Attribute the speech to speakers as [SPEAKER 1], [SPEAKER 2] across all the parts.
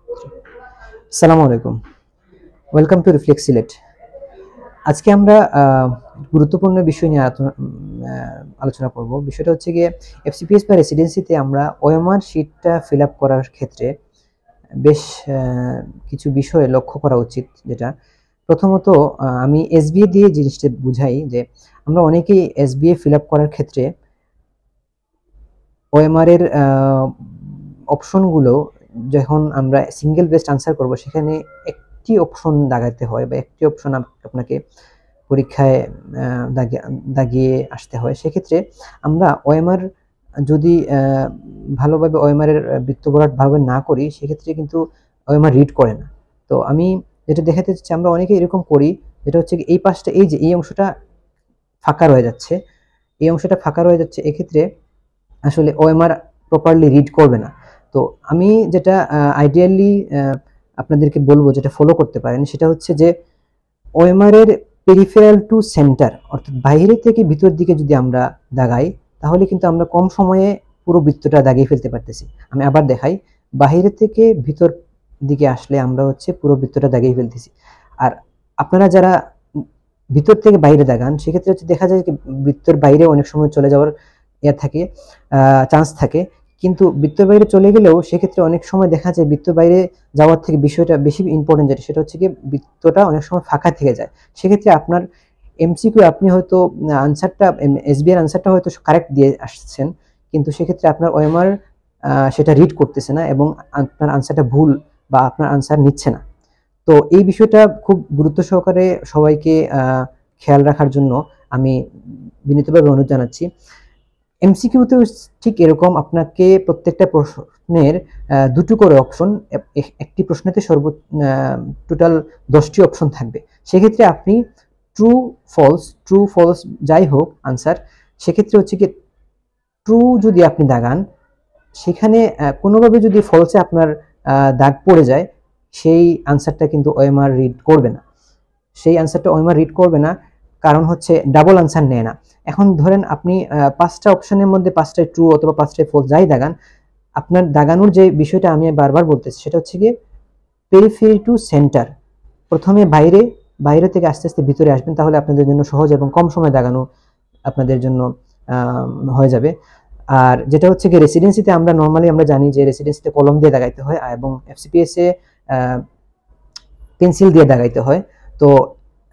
[SPEAKER 1] আসসালামু আলাইকুম। Welcome to reflex Sylhet. আজকে আমরা গুরুত্বপূর্ণ বিষয় নিয়ে আলোচনা করব। বিষয়টা হচ্ছে গিয়ে এফসিপিএস বা রেসিডেন্সিতে আমরা ওএমআর শিটটা ফিল আপ করার ক্ষেত্রে বেশ কিছু বিষয়ে লক্ষ্য করা উচিত। যেটা প্রথমত আমি এসবিএ দিয়ে জিনিসটা বুঝাই যে আমরা অনেকেই এসবিএ ফিল আপ করার ক্ষেত্রে ওএমআর এর অপশনগুলো যখন আমরা সিঙ্গেল বেস্ট আনসার করব সেখানে একটি অপশন দাগাতে হয় বা একটি অপশন আপনাকে পরীক্ষায় দাগিয়ে আসতে হয়। সেক্ষেত্রে আমরা ওএমআর যদি ভালোভাবে ওএমআর এর বৃত্তবরাট ভাবে না করি সেক্ষেত্রে কিন্তু ওএমআর রিড করে না। তো আমি যেটা দেখাতে চাচ্ছি আমরা অনেকে এরকম করি, যেটা হচ্ছে এই পাশটা এই অংশটা ফাঁকা রয়ে যাচ্ছে, এক্ষেত্রে আসলে ওএমআর প্রপারলি রিড করবে না। তো আমি যেটা আইডিয়ালি আপনাদেরকে বলবো যেটা ফলো করতে পারেন সেটা হচ্ছে যে ওএমআর এর পেরিফেরাল টু সেন্টার অর্থাৎ বাইরে থেকে ভিতর দিকে যদি আমরা দাগাই তাহলে কিন্তু আমরা কম সময়ে পুরো বৃত্তটা দাগিয়ে ফেলতে পারতেছি। আমি আবার দেখাই, বাইরে থেকে ভিতর দিকে আসলে আমরা হচ্ছে পুরো বৃত্তটা দাগিয়ে ফেলতেছি। আর আপনারা যারা ভিতর থেকে বাইরে দাগান সেক্ষেত্রে হচ্ছে দেখা যায় বৃত্তের বাইরে অনেক সময় চলে যাওয়ার থাকে, চান্স থাকে। কিন্তু বৃত্তের বাইরে চলে গেলেও সেক্ষেত্রে অনেক সময় দেখা যায় বৃত্তের বাইরে যাওয়ার থেকে বিষয়টা বেশি ইম্পর্টেন্ট, যেটা সেটা হচ্ছে কি বৃত্তটা অনেক সময় ফাঁকা থেকে যায়। সেক্ষেত্রে আপনার এমসিকিউ আপনি হয়তো আনসারটা এসবি এর আনসারটা হয়তো কারেক্ট দিয়ে আসছেন, কিন্তু সেক্ষেত্রে আপনার ওএমআর সেটা রিড করতেছে না এবং আপনার আনসারটা ভুল বা আপনার আনসার নিচ্ছে না। তো এই বিষয়টা খুব গুরুত্ব সহকারে সবাইকে খেয়াল রাখার জন্য আমি বিনীতভাবে অনুরোধ জানাচ্ছি। এমসিকিউতে ঠিক এরকম আপনাকে প্রত্যেকটা প্রশ্নের দুটো করে অপশন, একটি প্রশ্নেতে টোটাল 10টি অপশন থাকবে। সেক্ষেত্রে আপনি ট্রু ফলস যাই হোক আনসার, সেক্ষেত্রে হচ্ছে কি ট্রু যদি আপনি দাগান সেখানে কোনোভাবে যদি ফলসে আপনার দাগ পড়ে যায় সেই আনসারটা কিন্তু ওএমআর রিড করবে না। কারণ হচ্ছে ডাবল আনসার নেয় না। এখন ধরেন আপনি 5টা অপশনের মধ্যে 5টাই ট্রু অথবা 5টাই ফলস যাই দাগান, আপনার দাগানোর যে বিষয়টা আমি বারবার বলতেছি সেটা হচ্ছে গিয়ে পেরিফেরি টু সেন্টার। প্রথমে বাইরে থেকে আস্তে আস্তে ভিতরে আসবেন, তাহলে আপনাদের জন্য সহজ এবং কম সময় দাগানো আপনাদের জন্য হয়ে যাবে। আর যেটা হচ্ছে কি রেসিডেন্সিতে আমরা নরমালি আমরা জানি যে রেসিডেন্সিতে কলম দিয়ে দাগাইতে হয় এবং এফসিপিএস এ পেন্সিল দিয়ে দাগাইতে হয়। তো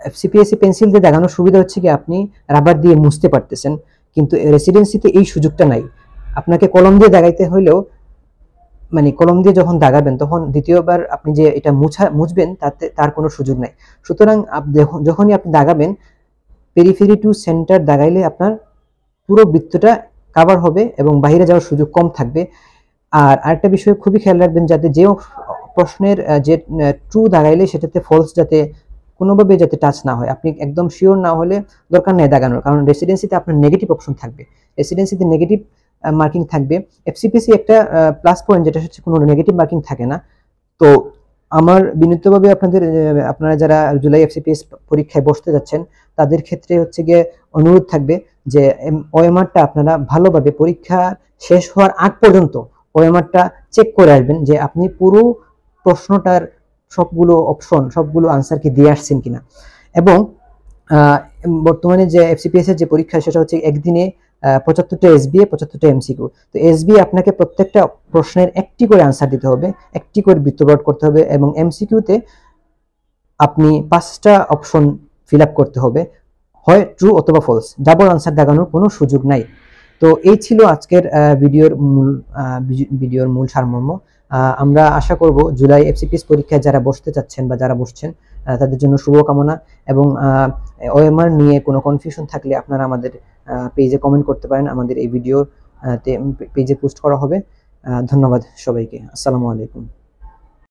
[SPEAKER 1] এফসিপিএস এ পেন্সিল দিয়ে দাগানোর সুবিধা হচ্ছে কি আপনি রাবার দিয়ে মুছতে পারতেছেন, কিন্তু রেসিডেন্সিতে এই সুযোগটা নাই। আপনাকে কলম দিয়ে দাগাইতে হইলেও মানে কলম দিয়ে যখন দাগাবেন তখন দ্বিতীয়বার আপনি যে এটা মুছবেন তার কোনো সুযোগ নাই। সুতরাং যখনই আপনি দাগাবেন পেরিফেরি টু সেন্টার দাগাইলে আপনার পুরো বৃত্তটা কভার হবে এবং বাইরে যাওয়ার সুযোগ কম থাকবে। আর আরেকটা বিষয় খুবই খেয়াল রাখবেন যাতে যে প্রশ্নের যে ট্রু দাগাইলে সেটাতে ফলস যাতে কোনোভাবে যাতে টাচ না হয়। আপনি একদম শিওর না হলে দরকার নেই দাগানোর, কারণ রেসিডেন্সিতে আপনার নেগেটিভ অপশন থাকবে, রেসিডেন্সিতে নেগেটিভ মার্কিং থাকবে। এফসিপিএসি একটা প্লাস পয়েন্ট যেটা হচ্ছে কোনো নেগেটিভ মার্কিং থাকে না। তো আমার বিনীতভাবে আপনারা যারা জুলাই এফসিপিএস পরীক্ষায় বসতে যাচ্ছেন তাদের ক্ষেত্রে হচ্ছে গিয়ে অনুরোধ থাকবে যে ওএমআরটা আপনারা ভালোভাবে পরীক্ষা শেষ হওয়ার আগ পর্যন্ত ওএমআরটা চেক করে আসবেন যে আপনি পুরো প্রশ্নটার সবগুলো আনসার কি দিয়ে আসছেন কিনা। এবং বর্তমানে যে এফসিপিএস এর যে পরীক্ষা সেটা হচ্ছে একদিনে 75টা এসবিএ 75টা এমসিকিউ। তো এসবিএ আপনাকে প্রত্যেকটা প্রশ্নের একটি করে আনসার দিতে হবে, একটি করে বৃত্তবরাট করতে হবে এবং এমসিকিউতে আপনি 5টা অপশন ফিল আপ করতে হবে, হয় ট্রু অথবা ফলস, ডাবল আনসার দাগানোর কোনো সুযোগ নাই। তো এই ছিল আজকের ভিডিওর মূল সারমর্ম। আমরা আশা করব জুলাই এফসিপিএস পরীক্ষায় যারা বসতে চাচ্ছেন বা যারা বসছেন তাদের জন্য শুভকামনা। এবং ওএমআর নিয়ে কোনো কনফিউশন থাকলে আপনারা আমাদের পেজে কমেন্ট করতে পারেন, আমাদের এই ভিডিও পেজে পোস্ট করা হবে। ধন্যবাদ সবাইকে। আসসালামু আলাইকুম।